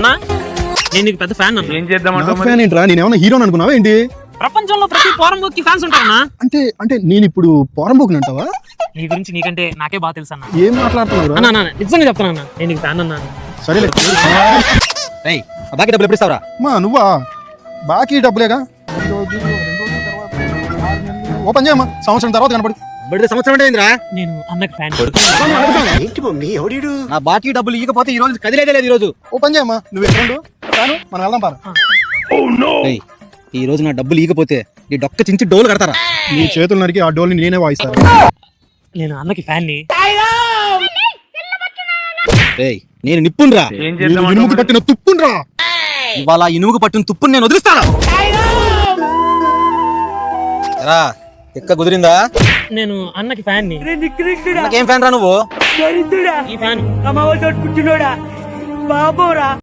అన్నా నేను నీకు పెద్ద ఫ్యాన్ అన్నా. ఏం చేద్దామంటావు మరి? ఫ్యాన్ ఏంట్రా? నేనేమన్నా హీరోని అనుకున్నావా ఏంటి? ప్రపంచంలో ప్రతి పోరంబోకి ఫ్యాన్స్ ఉంటారన్నా. అంటే అంటే నేను ఇప్పుడు పోరంబోకుని అంటావా? నీ గురించి నీకంటే నాకే బాగా తెలుసు అన్న. ఏం మాట్లాడుతున్నావు? అన్నా నిజంగా చెప్తాను అన్న, నేను నీకు ఫ్యాన్ అన్నా. సరేలే. బాకీ డబ్బులు ఎప్పుడు ఇస్తావరా? మా నువ్వా? బాకీ డబ్బులేగా. 2 రోజులు, 2 రోజుల తర్వాత 6 నెలలు. ఓపెన్ చేయమ్మా, సంవత్సరం తర్వాత కనపడి. బడితే సంవత్సరం అంటే ఏందిరా? నేను అన్నకి ఫ్యాన్. నా బాకీ డబ్బులు ఇవ్వకపోతే ఈ రోజు కదిలేదే లేదు. ఈ రోజు ఓపెన్ చేయమ్మా, నువ్వు ఎక్కడ రాను, మనం వెళ్దాం పారా. ఏయ్, ఈ రోజు నా డబ్బులు ఇవ్వకపోతే ఈ డొక్క చించి డోలు కడతారా? నీ చేతులు నరికి ఆ డోల్ని నేనే వాయిస్తాను. నేను అన్నకి ఫ్యాన్ ని. ఏయ్, నేను నిప్పుండ్రా. ఏం నేను చేద్దామంటావు ఇనుముకు మరి? పట్టిన తుప్పుండ్రా. ఇవాళ ఇనుముకు పట్టిన తుప్పుని నేను వదిలిస్తాను. ఎరా, ఎక్క కుదిరిందా? నేను అన్నకి ఫ్యాన్ ని. నాకేం ఫ్యాన్ రా నువ్వు? ఈ ఫ్యాన్